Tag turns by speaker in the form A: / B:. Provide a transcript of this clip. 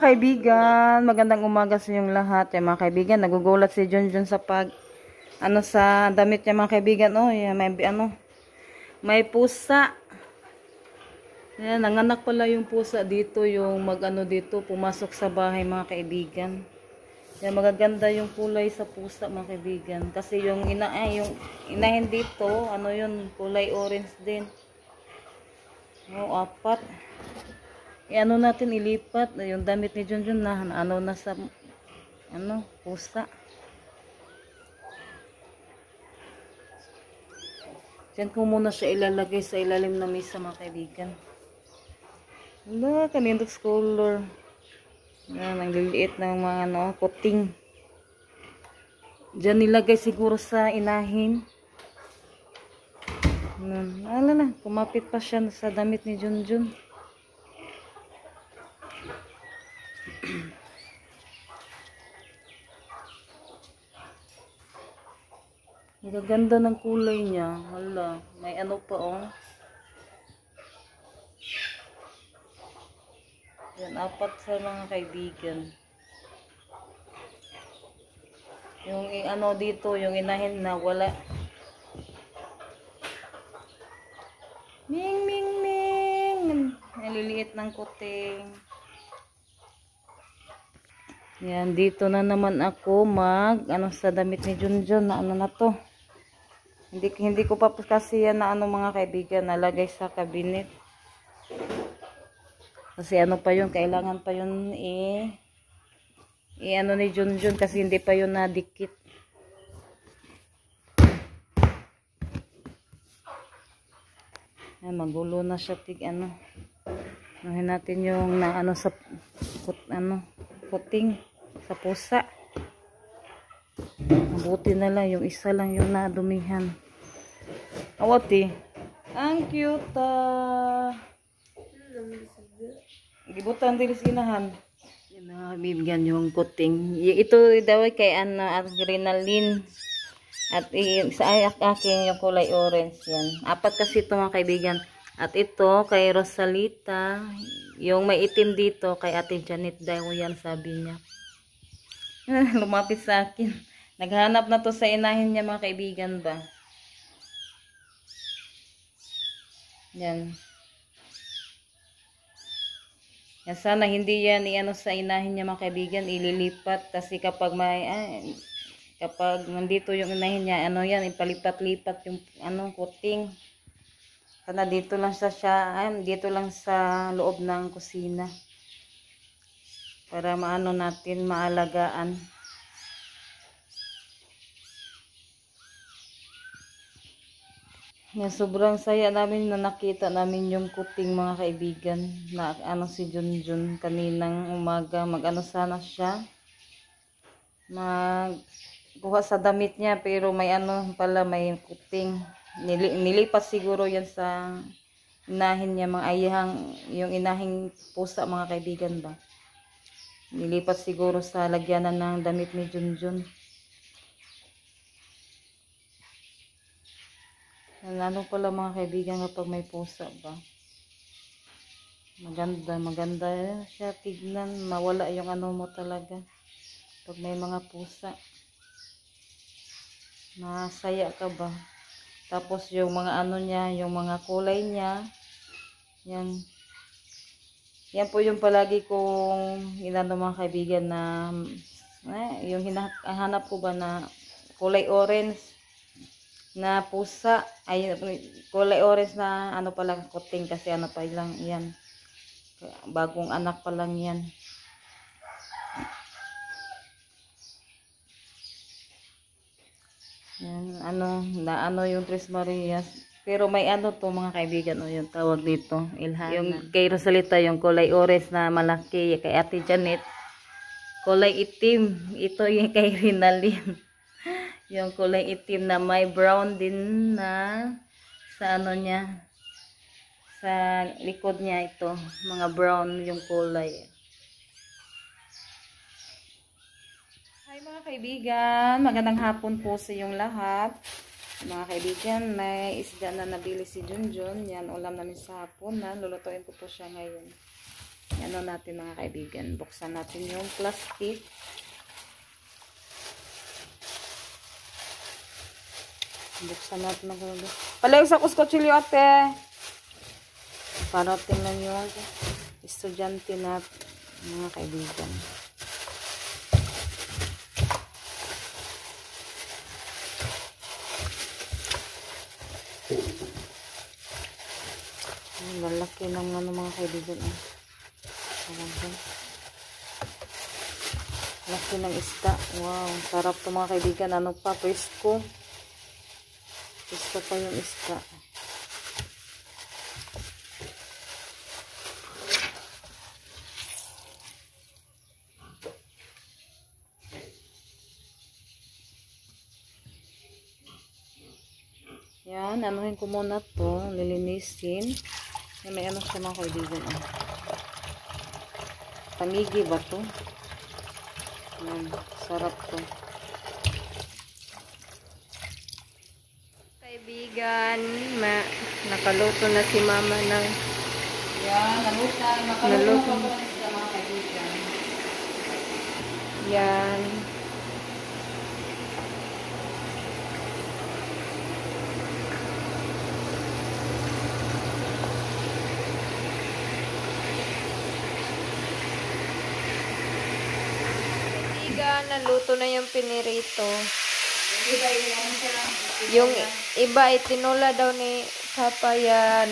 A: kaibigan, magandang umaga sa inyong lahat. Mga kaibigan, nagugulat si Junjun sa sa damit niya mga kaibigan. Oh, yeah, may pusa. Ayan, nanganak pala yung pusa dito, yung dito, pumasok sa bahay mga kaibigan. Yan, magaganda yung kulay sa pusa mga kaibigan. Kasi yung inahin dito, yun, kulay orange din. Oh, apat. Natin ilipat yung damit ni Junjun na na sa pusa. Diyan ko muna siya ilalagay sa ilalim ng mesa mga kaibigan. Wala, kanindok color. Yan, ang liliit ng mga kuting. Diyan nilagay siguro sa inahin. Ala na, kumapit pa siya sa damit ni Junjun. Ang ganda ng kulay niya. Hala, may pa oh. Yan, apat sa mga kaibigan. Yung dito, yung inahin na wala. Ming, ming, ming. Naliliit ng kuting. Yan, dito na naman ako sa damit ni Junjun na na to. Hindi ko pa kasi yan na mga kaibigan nalagay sa cabinet. Kasi pa yun, kailangan pa yun ni Junjun kasi hindi pa yun nadikit. Ay, magulo na siya Nahin natin yung sa puting sa pusa. Mabuti na lang yung isa lang yung nadumihan. Awati. Ang cute. Gibutan din sinahan. Yan na bibigyan yung kuting. Ito daw kay adrenaline. At sa aking yung kulay orange yan. Apat kasi ito mga kaibigan. At ito kay Rosalita. Yung may itim dito kay Ate Janet daw yan sabi niya. Lumapit sa akin. Naghanap na to sa inahin niya mga kaibigan ba. Yan. Yan, sana hindi yan sa inahin niya mga kaibigan ililipat kasi kapag kapag nandito yung inahin niya yan ipalipat-lipat yung kuting. Sana dito lang dito lang sa loob ng kusina. Para natin maalagaan. Yan, sobrang saya namin na nakita namin yung kuting mga kaibigan na si Junjun kaninang umaga sana siya magkuha sa damit niya pero may pala may kuting nilipat siguro yan sa inahin niya yung inahing pusa mga kaibigan ba nilipat siguro sa lagyanan ng damit ni Junjun. Pala mga kaibigan kapag may pusa ba. Maganda siya tignan. Mawala yung mo talaga. Pag may mga pusa. Masaya ka ba. Tapos yung mga niya, yung mga kulay niya. Yan. Yan po yung palagi kong mga kaibigan na yung hinahanap ko ba na kulay orange. Na pusa ay kulay orange na pala kuting kasi pa lang yan bagong anak pa lang yan. Yan yung Tres Marias pero may to mga kaibigan yung tawag dito Ilhana. Yung kay Rosalita yung kulay orange na malaki kay Ate Janet kulay itim ito yung kay Rinalyn. Yung kulay itim na may brown din na sa niya. Sa likod niya ito. Mga brown yung kulay. Hi mga kaibigan. Magandang hapon po sa inyong lahat. Mga kaibigan, may isda na nabili si Junjun. Yan, ulam namin sa hapon na. Lulutuin ko po siya ngayon. Ano natin mga kaibigan. Buksan natin yung plastic. Buksan natin mga kaibigan. Palayog sa kuskotsilyo ate. Para tingnan yung estudyante natin mga kaibigan. Lalaki ng ano mga kaibigan. Laki ng isda. Wow, sarap to mga kaibigan. Ano pa? Presko. Presko pa yung isda. Yan, anuhin ko muna to. Lilinisin. May ano siya mga kaibigan. Tangigi ba to? Yan, sarap to.
B: Kaibigan, nakaluto na si mama ng
A: Yan, naluto. Nakaluto na siya mga kaibigan.
B: yan. Kaibigan, naluto na yung pinirito. Yung iba itinula daw ni Papa yan.